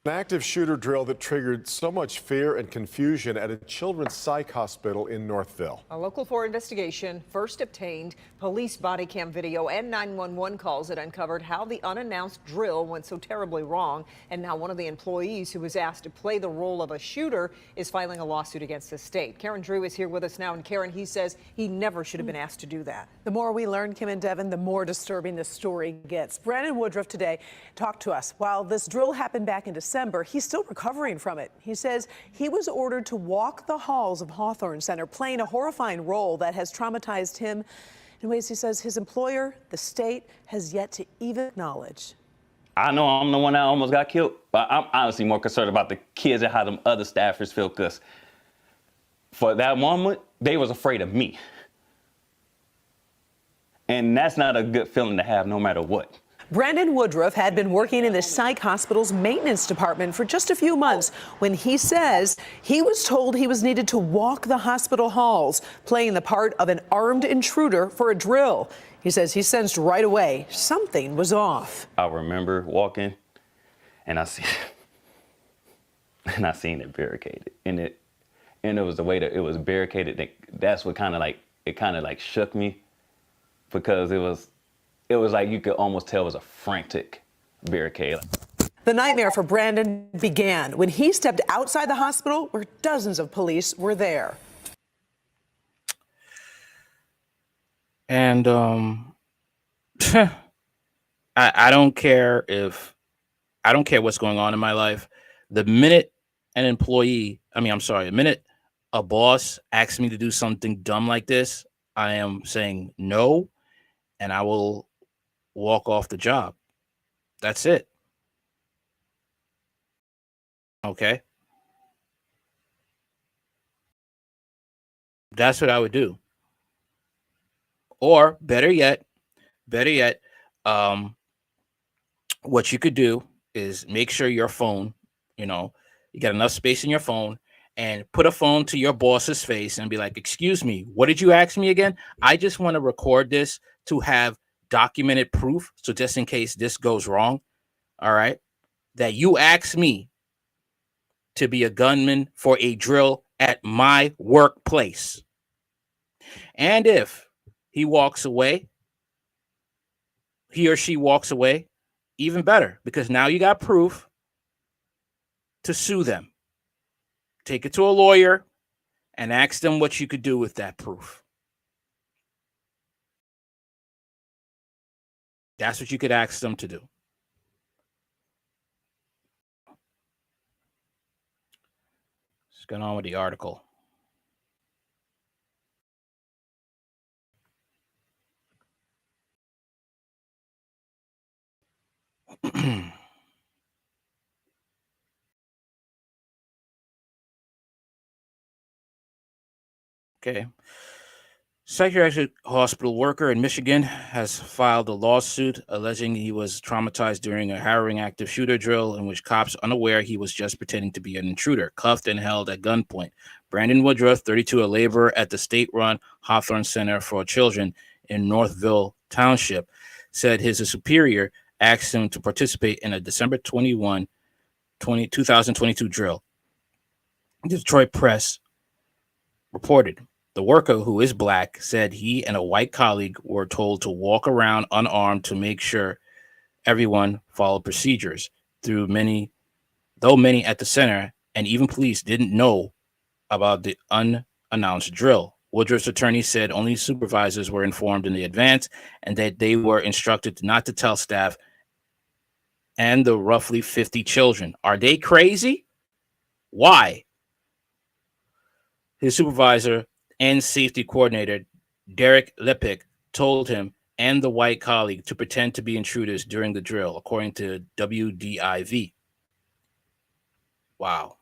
An active shooter drill that triggered so much fear and confusion at a children's psych hospital in Northville. A Local 4 investigation first obtained police body cam video and 911 calls that uncovered how the unannounced drill went so terribly wrong. And now one of the employees who was asked to play the role of a shooter is filing a lawsuit against the state. Karen Drew is here with us now. And Karen, he says he never should have been asked to do that. The more we learn, Kim and Devin, the more disturbing the story gets. Brandon Woodruff today talked to us. While this drill happened back in December, he's still recovering from it. He says he was ordered to walk the halls of Hawthorne Center, playing a horrifying role that has traumatized him in ways he says his employer, the state, has yet to even acknowledge. I know I'm the one that almost got killed, but I'm honestly more concerned about the kids and how them other staffers feel, because for that moment, they was afraid of me. And that's not a good feeling to have no matter what. Brandon Woodruff had been working in the psych hospital's maintenance department for just a few months when he says he was told he was needed to walk the hospital halls, playing the part of an armed intruder for a drill. He says he sensed right away something was off. I remember walking and I seen it barricaded. And it was the way that it was barricaded. That's what kind of shook me, because it was like you could almost tell it was a frantic barricade. The nightmare for Brandon began when he stepped outside the hospital where dozens of police were there. And I don't care what's going on in my life. The minute the minute a boss asks me to do something dumb like this, I am saying no, and I will walk off the job. That's it. Okay. That's what I would do. Or better yet, what you could do is make sure your phone, you got enough space in your phone, and put a phone to your boss's face and be like, excuse me, what did you ask me again? I just want to record this to have documented proof, so just in case this goes wrong, all right, that you asked me to be a gunman for a drill at my workplace. And if he or she walks away, even better, because now you got proof to sue them. Take it to a lawyer and ask them what you could do with that proof. That's what you could ask them to do. What's going on with the article? Okay. Psychiatric hospital worker in Michigan has filed a lawsuit alleging he was traumatized during a harrowing active shooter drill in which cops, unaware he was just pretending to be an intruder, cuffed and held at gunpoint. Brandon Woodruff, 32, a laborer at the state-run Hawthorne Center for Children in Northville Township, said his superior asked him to participate in a December 2022 drill. The Detroit Press reported. The worker, who is black, said he and a white colleague were told to walk around unarmed to make sure everyone followed procedures. Though many at the center and even police didn't know about the unannounced drill. Woodruff's attorney said only supervisors were informed in advance and that they were instructed not to tell staff and the roughly 50 children. Are they crazy? Why? His supervisor and safety coordinator, Derek Lepick, told him and the white colleague to pretend to be intruders during the drill, according to WDIV. Wow.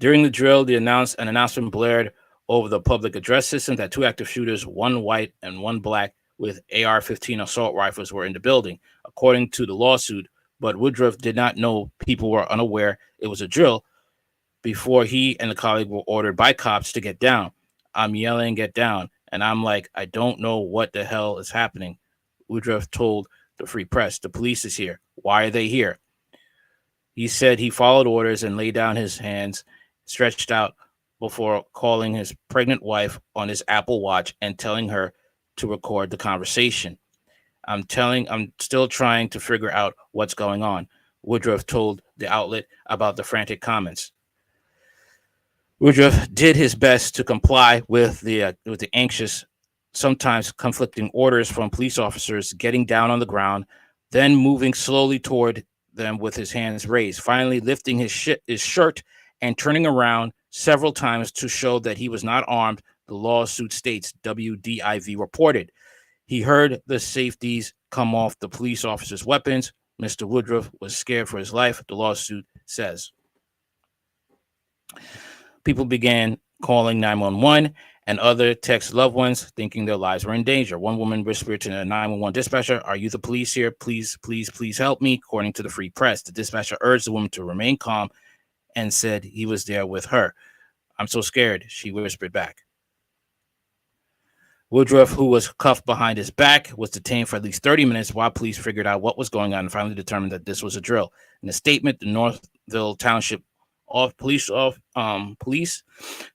During the drill, an announcement blared over the public address system that two active shooters, one white and one black, with AR-15 assault rifles were in the building, according to the lawsuit. But Woodruff did not know people were unaware it was a drill before he and the colleague were ordered by cops to get down. I'm yelling, get down. And I'm like, I don't know what the hell is happening. Woodruff told the Free Press, the police is here. Why are they here? He said he followed orders and laid down his hands stretched out before calling his pregnant wife on his Apple Watch and telling her to record the conversation. I'm still trying to figure out what's going on, Woodruff told the outlet about the frantic comments. Woodruff did his best to comply with the anxious, sometimes conflicting orders from police officers, getting down on the ground, then moving slowly toward them with his hands raised, finally lifting his shirt and turning around several times to show that he was not armed, the lawsuit states, WDIV reported. He heard the safeties come off the police officers' weapons. Mr. Woodruff was scared for his life, the lawsuit says. People began calling 911 and other text loved ones thinking their lives were in danger. One woman whispered to the 911 dispatcher, "Are you the police here? Please, please, please help me," according to the Free Press. The dispatcher urged the woman to remain calm and said he was there with her. "I'm so scared," she whispered back. Woodruff, who was cuffed behind his back, was detained for at least 30 minutes while police figured out what was going on and finally determined that this was a drill. In a statement, the Northville Township police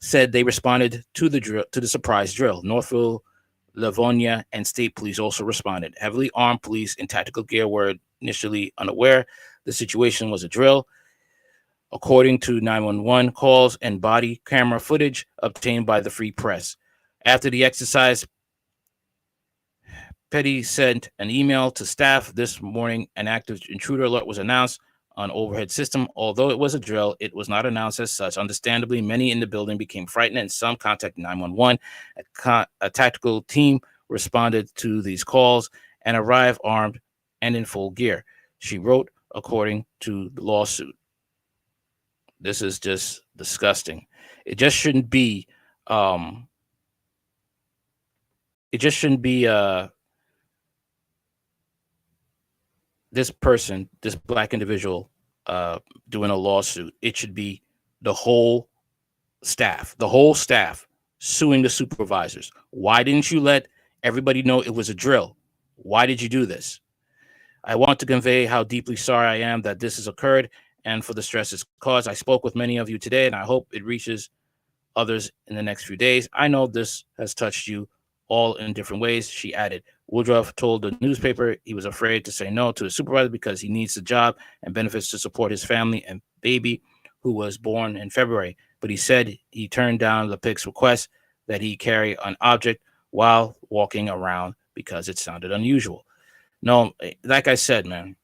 said they responded to the surprise drill. Northville, Livonia, and state police also responded. Heavily armed police in tactical gear were initially unaware the situation was a drill, according to 911 calls and body camera footage obtained by the Free Press. After the exercise, Petty sent an email to staff this morning. An active intruder alert was announced on overhead system. Although it was a drill, it was not announced as such. Understandably, many in the building became frightened and some contacted 911. A tactical team responded to these calls and arrived armed and in full gear, she wrote, according to the lawsuit. This is just disgusting. It just shouldn't be this person, this black individual, doing a lawsuit. It should be the whole staff suing the supervisors. Why didn't you let everybody know it was a drill? Why did you do this? I want to convey how deeply sorry I am that this has occurred and for the stress it's caused. I spoke with many of you today, and I hope it reaches others in the next few days. I know this has touched you all in different ways, she added. Woodruff told the newspaper he was afraid to say no to his supervisor because he needs the job and benefits to support his family and baby, who was born in February. But he said he turned down LePic's request that he carry an object while walking around because it sounded unusual. No, like I said, man,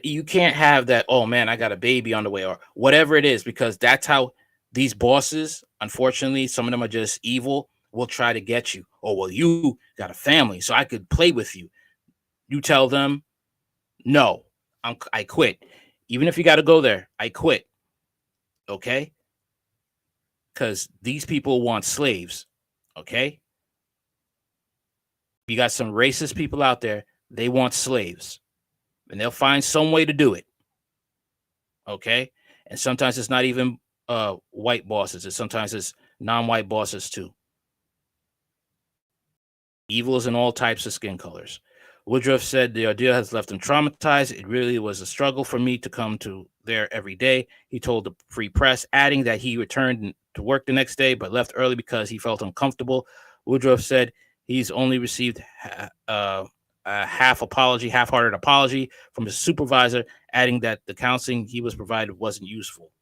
you can't have that, "Oh man, I got a baby on the way," or whatever it is, because that's how these bosses, unfortunately, some of them are just evil, will try to get you. "Oh, well, you got a family, so I could play with you." You tell them, "No, I quit." Even if you got to go there, I quit. Okay? Because these people want slaves. Okay? You got some racist people out there, they want slaves. And they'll find some way to do it. Okay? And sometimes it's not even white bosses. Sometimes it's non-white bosses too. Evil is in all types of skin colors. Woodruff said the ordeal has left him traumatized. "It really was a struggle for me to come to there every day," he told the Free Press, adding that he returned to work the next day but left early because he felt uncomfortable. Woodruff said he's only received a half-hearted apology from his supervisor, adding that the counseling he was provided wasn't useful.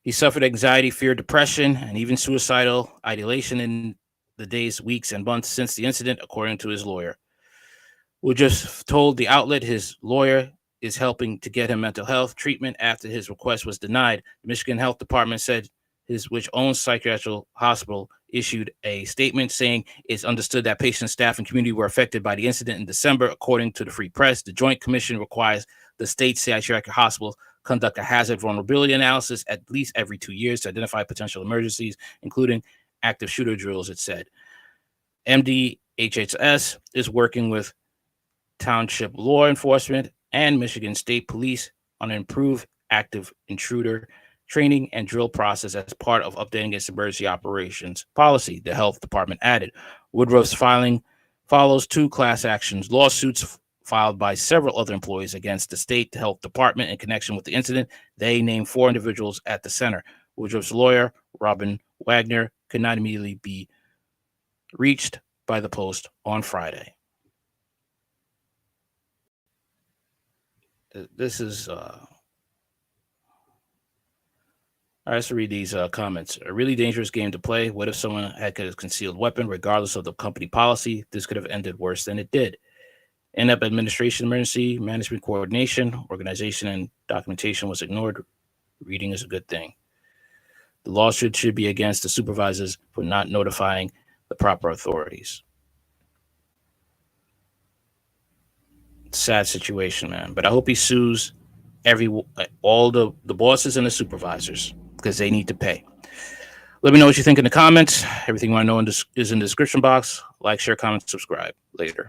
He suffered anxiety, fear, depression, and even suicidal ideation in the days, weeks, and months since the incident, according to his lawyer. Woodruff told the outlet his lawyer is helping to get him mental health treatment after his request was denied. The Michigan Health Department said which owns psychiatric hospital issued a statement saying it's understood that patients, staff, and community were affected by the incident in December. According to the Free Press, the Joint Commission requires the state psychiatric hospitals conduct a hazard vulnerability analysis at least every 2 years to identify potential emergencies, including active shooter drills, it said. MDHHS is working with township law enforcement and Michigan State Police on improved active intruder training and drill process as part of updating its emergency operations policy, the health department added. Woodruff's filing follows 2 class actions lawsuits filed by several other employees against the state health department in connection with the incident. They named 4 individuals at the center. Woodruff's lawyer, Robin Wagner, could not immediately be reached by the Post on Friday. This is all right, let's read these comments. A really dangerous game to play. What if someone had a concealed weapon, regardless of the company policy? This could have ended worse than it did. In-app administration, emergency management coordination, organization, and documentation was ignored. Reading is a good thing. The lawsuit should be against the supervisors for not notifying the proper authorities. Sad situation, man. But I hope he sues all the bosses and the supervisors, because they need to pay. Let me know what you think in the comments. Everything you want to know is in the description box. Like, share, comment, subscribe. Later.